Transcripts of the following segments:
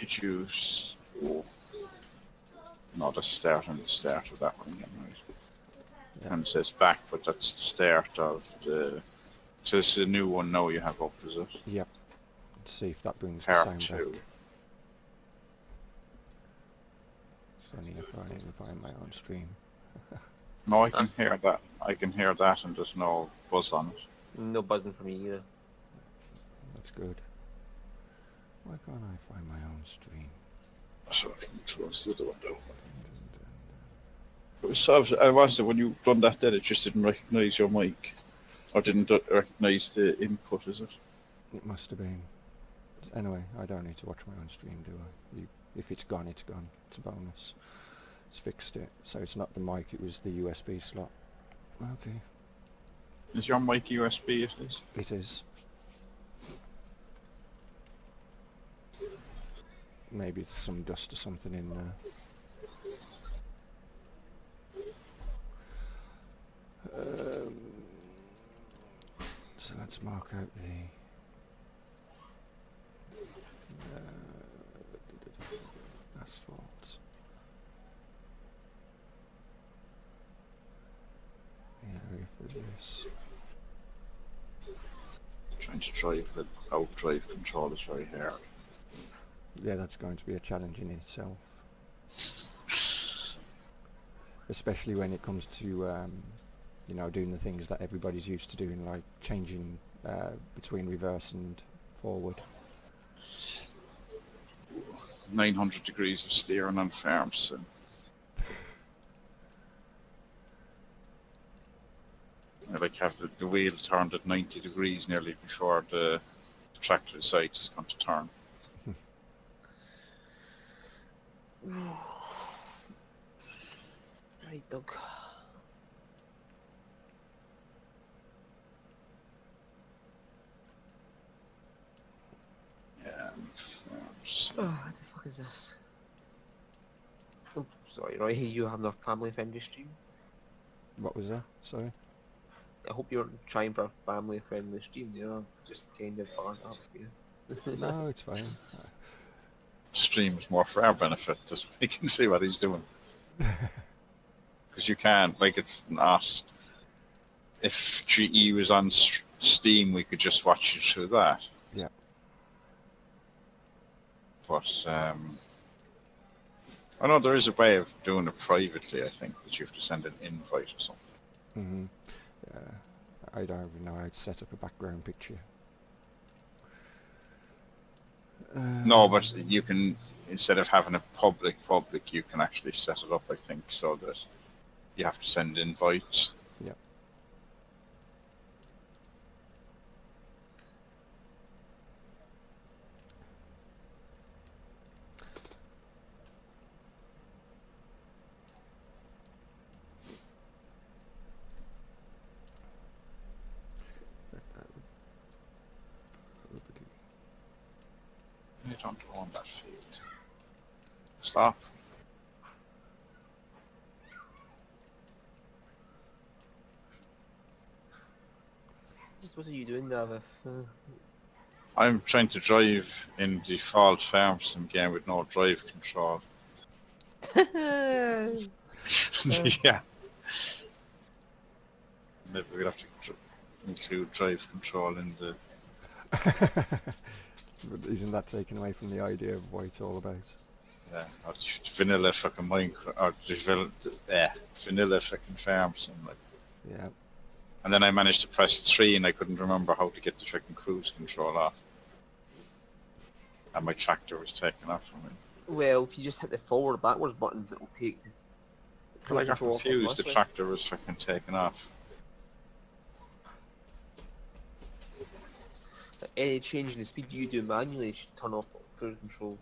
did you... Oh. No, the start of that one again, right? Yeah. And it says back, but that's the start of the... So this is a new one now you have up, is it? Yep. Let's see if that brings the Part sound 2. back. It's funny if I even find my own stream. No, I can hear that. I can hear that and there's no buzz on it. No buzzing for me either. That's good. Why can't I find my own stream? So I can close the other window. So I was when you done that then it just didn't recognise your mic. Or didn't recognise the input, is it? It must have been. Anyway, I don't need to watch my own stream, do I? If it's gone, it's gone. It's a bonus. It's fixed it. So it's not the mic, it was the USB slot. Okay. Is your mic USB, it is? It is. Maybe there's some dust or something in there. So let's mark out the asphalt. The area for this. Trying to drive the out-drive control is very hard. Yeah, that's going to be a challenge in itself. Especially when it comes to, you know, doing the things that everybody's used to doing, like changing between reverse and forward. 900 degrees of steering on farms. And I like have the wheel turned at 90 degrees nearly before the tractor decides it's going to turn. Right, Doug. Yeah, farms. Oh, what the fuck is this? Oh, sorry, Roy, you have no family-friendly stream. What was that? Sorry? I hope you're trying for a family-friendly stream, you know, just change it far up, you know. No, it's fine. Stream is more for our benefit, just we can see what he's doing. Because you can't, like it's not, if GE was on Steam we could just watch it through that. Yeah. But, I know there is a way of doing it privately, I think, that you have to send an invite or something. Mm-hmm. I don't even know how to set up a background picture. No, but you can, instead of having a public, you can actually set it up, I think, so that you have to send invites. Yep. You don't own that field. Stop. Just what are you doing there with? I'm trying to drive in default farm sim game with no drive control. Yeah. Maybe we'll have to include drive control in the... But isn't that taken away from the idea of what it's all about? Yeah, or vanilla fucking Minecraft, or vanilla fucking farm sim, like. Yeah. And then I managed to press 3 and I couldn't remember how to get the fucking cruise control off. And my tractor was taken off from me. Well, if you just hit the forward or backwards buttons, it'll take the Well, I got control off confused, the automatically. tractor was fucking taken off. Any change in the speed you do manually should turn off cruise control.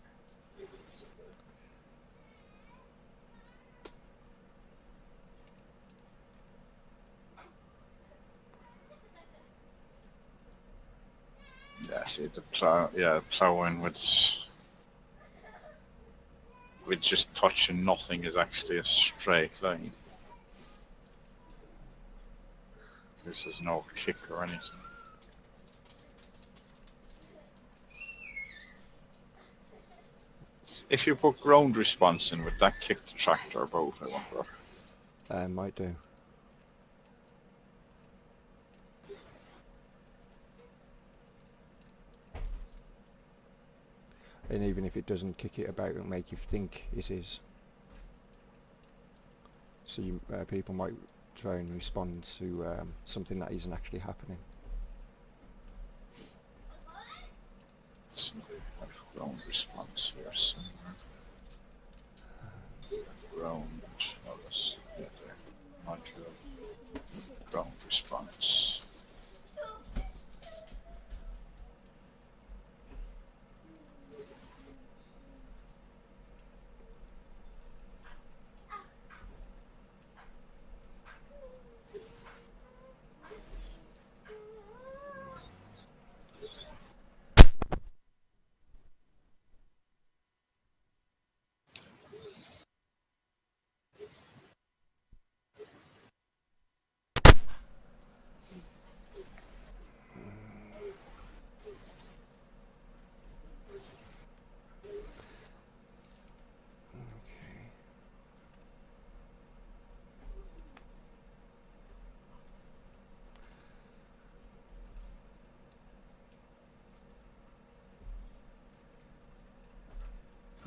Yeah, see the plowing with just touching nothing is actually a straight line. This is no kick or anything. If you put ground response in, would that kick the tractor about, I wonder? Might do. And even if it doesn't kick it about, it'll make you think it is. So you, people might try and respond to something that isn't actually happening. So we have ground response here somewhere. Ground, oh, let's get there. Module, ground response.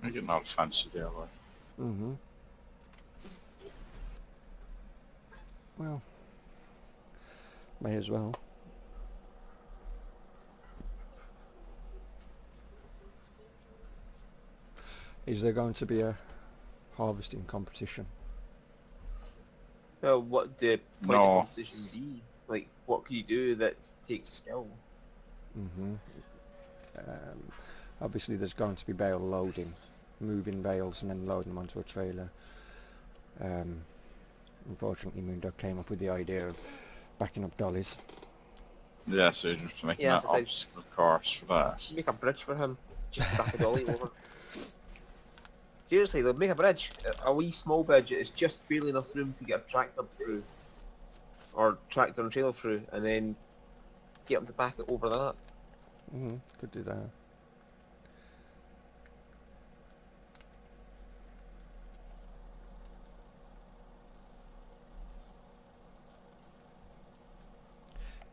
We're getting all fancy there, right? Mm-hmm. Well, may as well. Is there going to be a harvesting competition? What the point No. of competition be? Like, what can you do that takes skill? Mm-hmm. Obviously there's going to be bale loading, moving bales and then loading them onto a trailer. Unfortunately Moondog came up with the idea of backing up dollies. Yeah, so you're just making Yeah, that so it's like- obstacle course for that. Make a bridge for him. Just back a dolly over. Seriously, they'll make a bridge. A wee small bridge. It's just barely enough room to get a tractor through. Or tractor and trailer through, and then get them to back it over that. Mm-hmm. Could do that.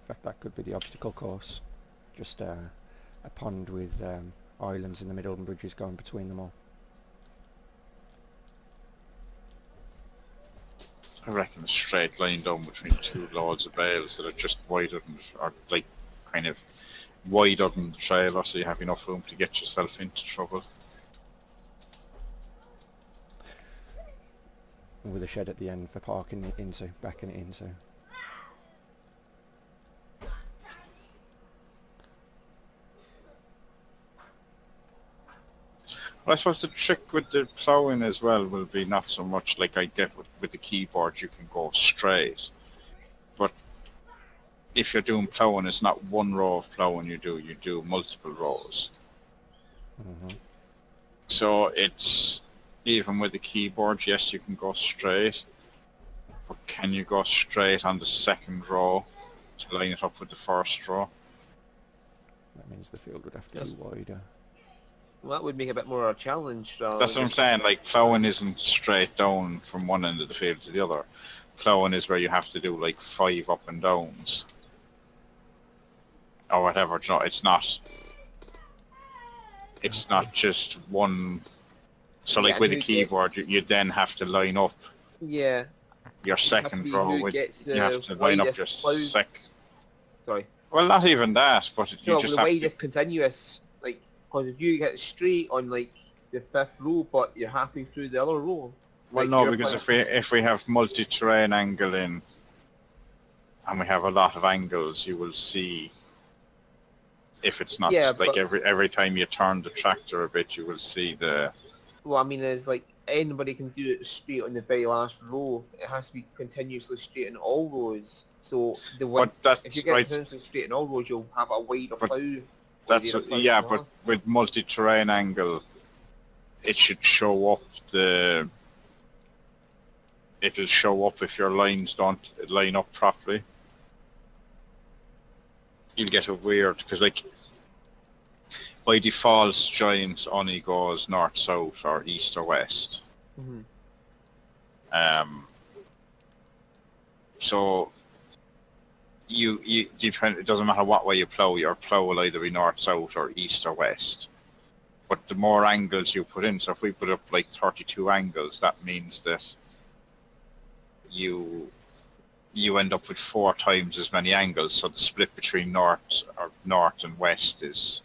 In fact, that could be the obstacle course. Just a pond with islands in the middle and bridges going between them all. I reckon a straight line down between two loads of bales that are just wider than, or like kind of wider than the trailer, so you have enough room to get yourself into trouble. With a shed at the end for parking it into, backing it into. Well, I suppose the trick with the ploughing as well will be not so much like I get with the keyboard, you can go straight. But if you're doing ploughing, it's not one row of ploughing you do multiple rows. Mm-hmm. So it's, even with the keyboard, yes, you can go straight, but can you go straight on the second row to line it up with the first row? That means the field would have to Yes. be wider. Well, that would make it a bit more of a challenge. That's what I'm saying, like ploughing isn't straight down from one end of the field to the other. Ploughing is where you have to do like 5 up and downs. Or whatever, you know, it's not just one. So like Yeah, with a who keyboard, gets- you then have to line up Yeah. your second be row who with, gets you have the to line up your widest plough. Sorry. well, not even that, but you No, just the have to, widest continuous, like, because if you get straight on like the 5th row, but you're halfway through the other row. well like, no, you're because playing- if we have multi-terrain angle in, and we have a lot of angles, you will see if it's not, Yeah, like but- every time you turn the tractor a bit, you will see the, Well, I mean, is like anybody can do it straight on the very last row. It has to be continuously straight in all rows. So the one, but that's if you get right, continuously straight in all rows, you'll have a wider But plough. that's, wider plough yeah, as but well. with multi-terrain angle, it should show up it'll show up if your lines don't line up properly. You'll get a weird, because like by default, Giant only goes north-south or east or west. Mm-hmm. So you depend. It doesn't matter what way you plow. Your plow will either be north-south or east or west. But the more angles you put in, so if we put up like 32 angles, that means that you end up with 4 times as many angles. So the split between north and west is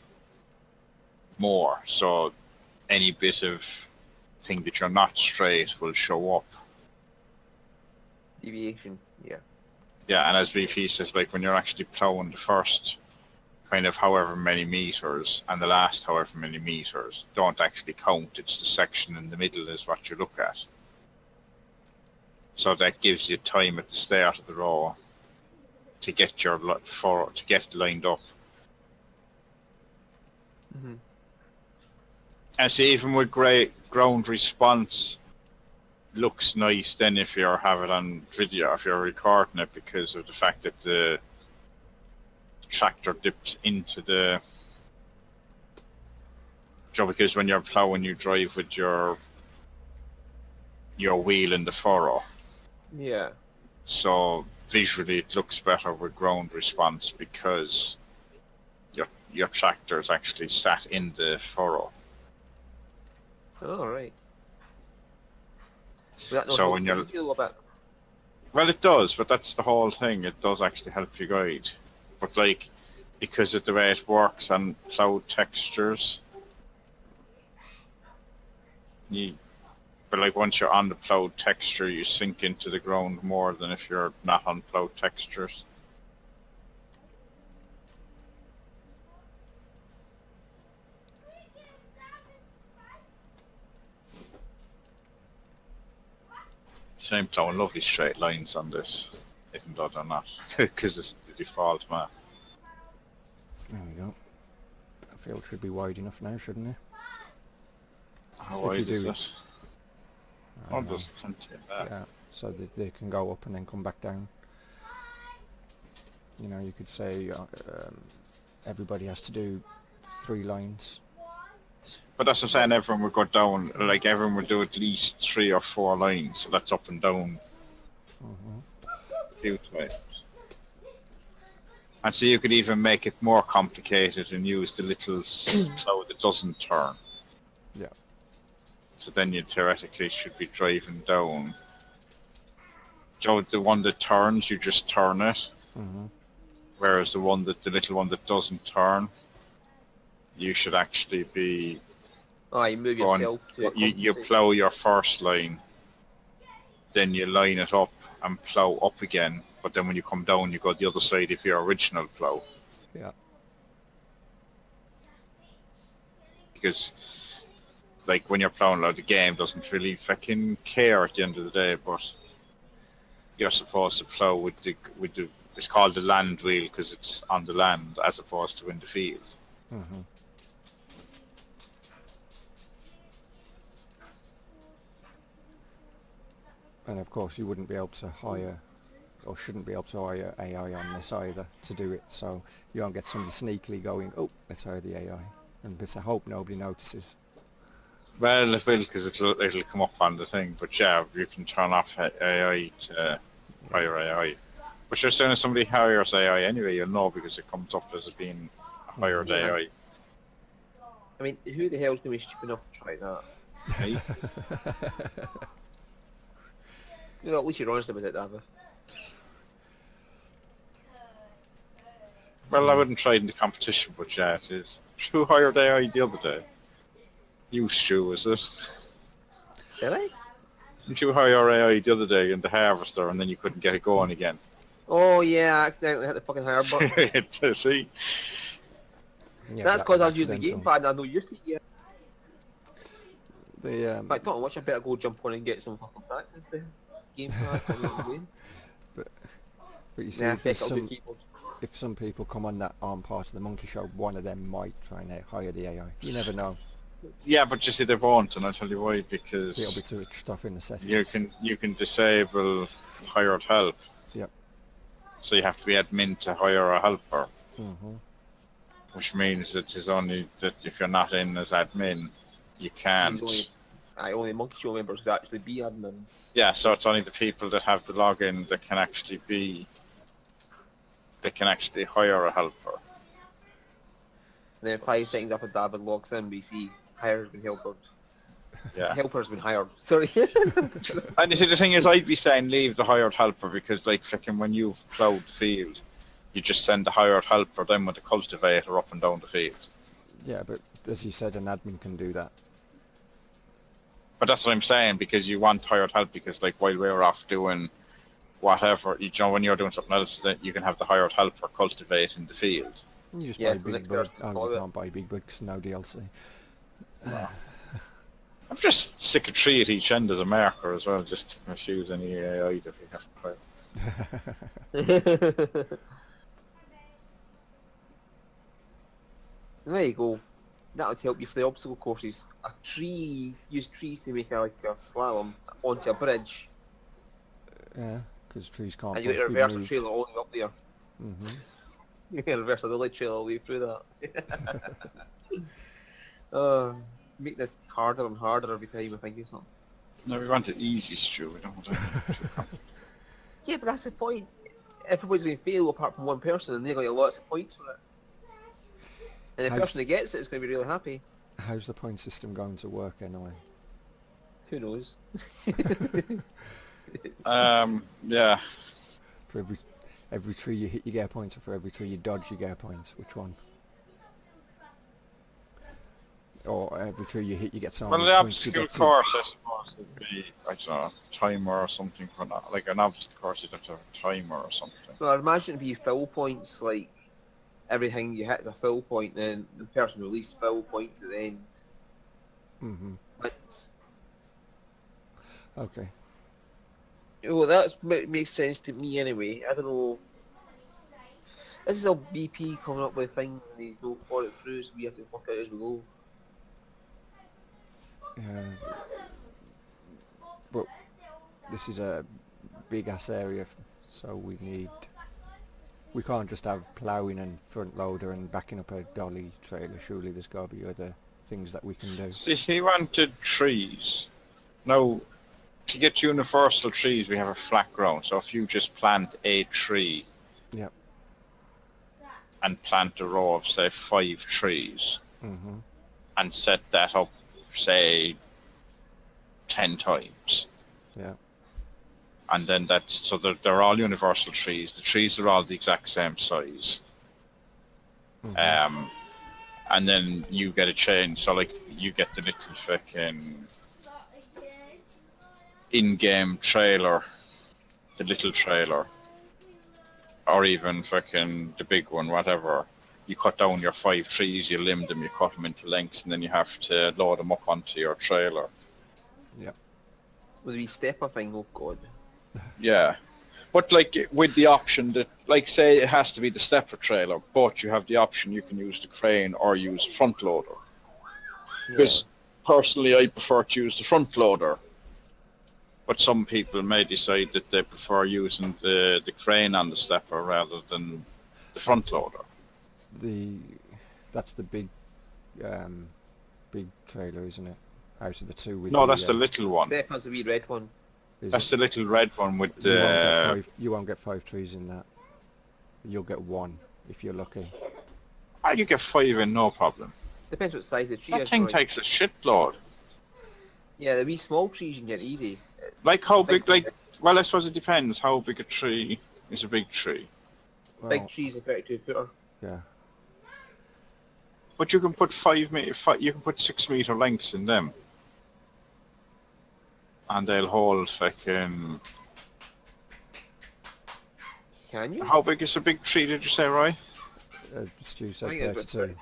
more. So any bit of thing that you're not straight will show up. Deviation, yeah. Yeah, and as VP says, like when you're actually plowing the first kind of however many meters and the last however many meters don't actually count. It's the section in the middle is what you look at. So that gives you time at the start of the row to get your to get lined up. Mm-hmm. And see, even with ground response, looks nice then if you have it on video, if you're recording it, because of the fact that the tractor dips into the... because when you're plowing, you drive with your wheel in the furrow. Yeah. So visually it looks better with ground response because your tractor is actually sat in the furrow. Oh, right. Well, So when you're... Well, it does, but that's the whole thing. It does actually help you guide. But like, because of the way it works on plowed textures, but like once you're on the plowed texture, you sink into the ground more than if you're not on plowed textures. Same plowing lovely straight lines on this, even though they're not, because it's the default map. There we go. That field should be wide enough now, shouldn't it? How If wide you is do- it? I Oh, don't know. there's plenty of that. Yeah, so that they can go up and then come back down. You know, you could say everybody has to do 3 lines. But that's what I'm saying, everyone would go down, like everyone would do at least 3 or 4 lines, so that's up and down a few times. And so you could even make it more complicated and use the little plow that doesn't turn. Yeah. So then you theoretically should be driving down. So the one that turns, you just turn it. Whereas the little one that doesn't turn, you should actually be... Oh, you move yourself to it. You plow your first line, then you line it up and plow up again, but then when you come down you go the other side of your original plow. Yeah. Because like when you're plowing, like, the game doesn't really fucking care at the end of the day, but you're supposed to plow with the it's called the land wheel because it's on the land as opposed to in the field. And of course you wouldn't be able to hire, or shouldn't be able to hire AI on this either to do it, so you won't get somebody sneakily going, oh, let's hire the AI, and I hope nobody notices. Well, it will, because it'll come up on the thing, but yeah, you can turn off AI to hire AI. But as soon as somebody hires AI anyway, you'll know because it comes up as being hired AI. I mean, who the hell's going to be stupid enough to try that? Hey? You know, at least you're honest about it, Ava. Well, I wouldn't try it in the competition, but yeah, it is. Who hired AI the other day? You, Stu, is it? Did I? Didn't you hire AI the other day in the harvester and then you couldn't get it going again? Oh yeah, I accidentally hit the fucking hire button. See? Yeah, That's that because I was was using the accidental. gamepad and I know used to it yet. The In fact, don't watch, I better go jump on and get some fucking practice with the gamepad. So I know what I'm doing. but you see, Nah, if, there's I'll do some, keyboard. if some people come on that aren't part of the monkey show, one of them might try and hire the AI. You never know. Yeah, but you see, they won't, and I'll tell you why, because It'll be switched off in the settings. you can disable hired help. Yep. So you have to be admin to hire a helper. which means it is only that if you're not in as admin, you can't. Only Monkey Show members could actually be admins. Yeah, so it's only the people that have the login that can actually hire a helper. And then 5 seconds after David logs in, we see hire's been helpered. Yeah. Helper's been hired. Sorry. And you see, the thing is, I'd be saying leave the hired helper because, like, frickin' when you've plowed the field, you just send the hired helper then with the cultivator up and down the field. Yeah, but as you said, an admin can do that. But that's what I'm saying, because you want hired help, because, like, while we're off doing whatever, you know, when you're doing something else, then you can have the hired helper cultivate in the field. You just Yes, buy the Big next Bud. person Oh, follow you it. can't buy Big Bud because no DLC. No. I'm just sick of 3 at each end as a marker as well, just to confuse any AI that we have to hire. There you go. That would help you for the obstacle courses. Use trees to make like a slalom onto a bridge, Yeah, because trees can't and you get a be reverse moved. trailer all the way up there. Mm-hmm. You can reverse a lily trail all the way through that. Make this harder and harder every time I think of something. No, we want it easy, Stu. We don't want it too complicated. Yeah, but that's the point. Everybody's going to fail apart from one person, and they're going to get lots of points for it. And the person that gets it is going to be really happy. How's the point system going to work anyway? Who knows? Yeah. For every tree you hit, you get a point, or for every tree you dodge, you get a point. Which one? Or every tree you hit, you get so Well, many the points obstacle deducted. course, I suppose, would be, I don't know, timer or something for that. Like an obstacle course, you'd have to have a timer or something. So I imagine it'd be fill points, like everything you hit is a fill point, then the person who least fill points at the end Mm-hmm. wins. Okay. Well, that makes sense to me anyway. I don't know. This is all BP coming up with things and he's not thought it through, so we have to work out as we go. Yeah. But this is a big ass area, so we can't just have ploughing and front loader and backing up a dolly trailer. Surely there's got to be other things that we can do. See, he wanted trees. Now, to get universal trees, we have a flat ground. So if you just plant a tree Yep. and plant a row of, say, 5 trees, Mm-hmm. and set that up, say, 10 times. Yeah. And then so they're all universal trees. The trees are all the exact same size. Mm-hmm. And then you get a chain, so like you get the little fucking in-game trailer, the little trailer, or even fucking the big one, whatever. You cut down your 5 trees, you limb them, you cut them into lengths, and then you have to load them up onto your trailer. Yep. With a wee stepper thing, oh god. Yeah. But like with the option that, like say it has to be the stepper trailer, but you have the option you can use the crane or use front loader. Because personally I prefer to use the front loader. But some people may decide that they prefer using the crane on the stepper rather than the front loader. That's the big trailer, isn't it? Out of the two with No, that's the little one. Stepper's the wee red one. That's the little red one with the... You won't get 5 trees in that. You'll get 1 if you're lucky. You get 5 in, no problem. Depends what size the tree That is. thing right? takes a shitload. Yeah, the wee small trees you can get easy. It's Like how big, well I suppose it depends how big a tree is a big tree. Big Well, trees are 32 footer. yeah. But you can put you can put 6 meter lengths in them. And they'll hold fucking... Can you? How big is a big tree, did you say, Roy? Stu said I think it's 32.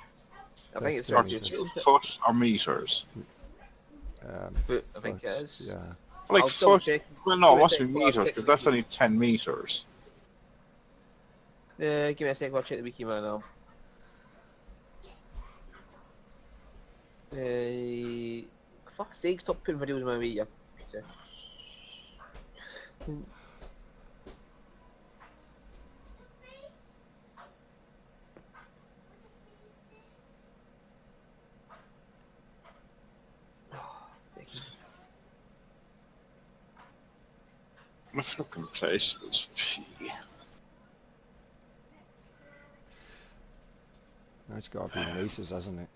I think it's 32 32 Foot or meters? foot, I think it But, is. yeah. Like I'll double foot? check. Well no, it Give me a must be sec while I meters, check because the that's wiki. only 10 meters. Give me a second, I'll check the wiki man now. Fuck's sake, stop putting videos in my way, you piece of... a fucking placeables. No, it's got to be meters, hasn't it?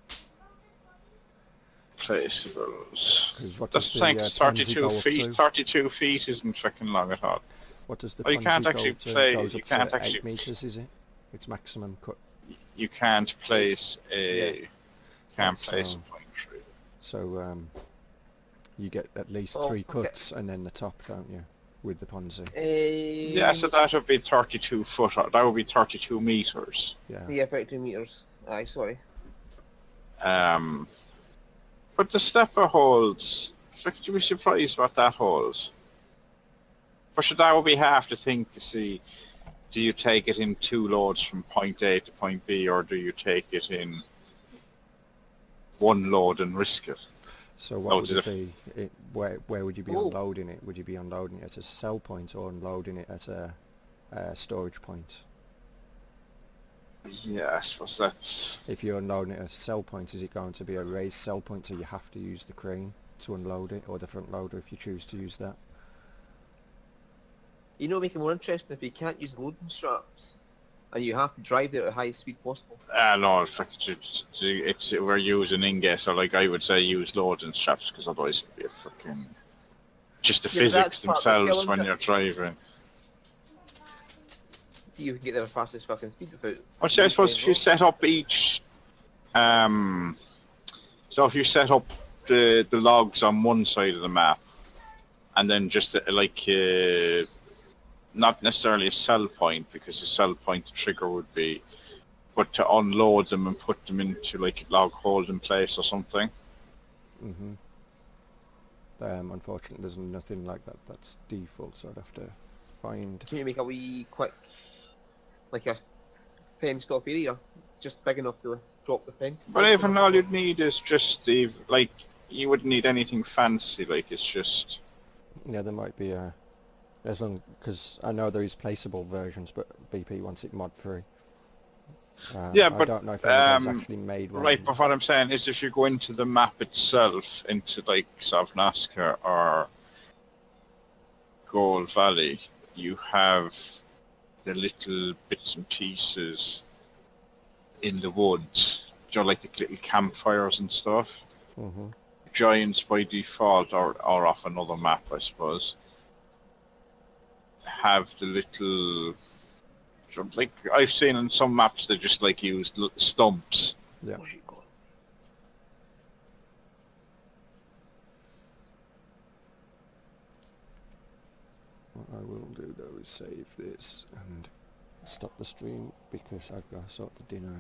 Placeables. Because what That's does the saying Ponzi 32 go up feet. to? 32 feet isn't fucking long at all. What does the Well, you can't Ponzi actually go to? play. Goes You up can't to actually. 8 meters, is it? Its maximum cut. You can't place a. Yeah. Can't Right, place so, a point through. so you get at least Oh, 3 okay. cuts and then the top, don't you? With the Ponzi. Yeah, so that would be 32 foot. That would be 32 meters. Yeah. Yeah, 32 meters. Aye, sorry. But the stepper holds. Could you be surprised what that holds? But sure, that would be half the thing to see. Do you take it in 2 loads from point A to point B, or do you take it in 1 load and risk it? So what would it be? Where would you be Oh. unloading it? Would you be unloading it at a sell point or unloading it at a storage point? Yeah, I suppose that's... If you're unloading it at a sell point, is it going to be a raised sell point so you have to use the crane to unload it, or the front loader if you choose to use that? You know, make it more interesting if you can't use loading straps, and you have to drive there at the highest speed possible. no, in fact, we're using ingot, so like I would say use loading straps, because otherwise it'd be a fucking... Just the Yeah, but that's physics part of the themselves skill, when isn't you're driving. So you can get there at fastest fucking speed without... Well, see, I suppose if you set up each... so if you set up the logs on one side of the map, and then just not necessarily a sell point, because the sell point trigger would be, but to unload them and put them into like a log holding place or something. Mm-hmm. Unfortunately, there's nothing like that. That's default, so I'd have to find... Can you make a wee quick, like a fenced off area, just big enough to drop the fence? But even all you'd need is just the, like, you wouldn't need anything fancy, like it's just... Yeah, there might be a... As long... Because I know there is placeable versions, but BP wants it mod free. Yeah, I but don't know if anybody's actually made one. right, but what I'm saying is if you go into the map itself, into like Savnaska or Gold Valley, you have the little bits and pieces in the woods, you know, like the little campfires and stuff. Mm-hmm. Giants by default, or off another map, I suppose, have the little... Like I've seen on some maps they just like use stumps. Yeah. Where's it going? What I will do though is save this and stop the stream because I've got to sort the dinner out.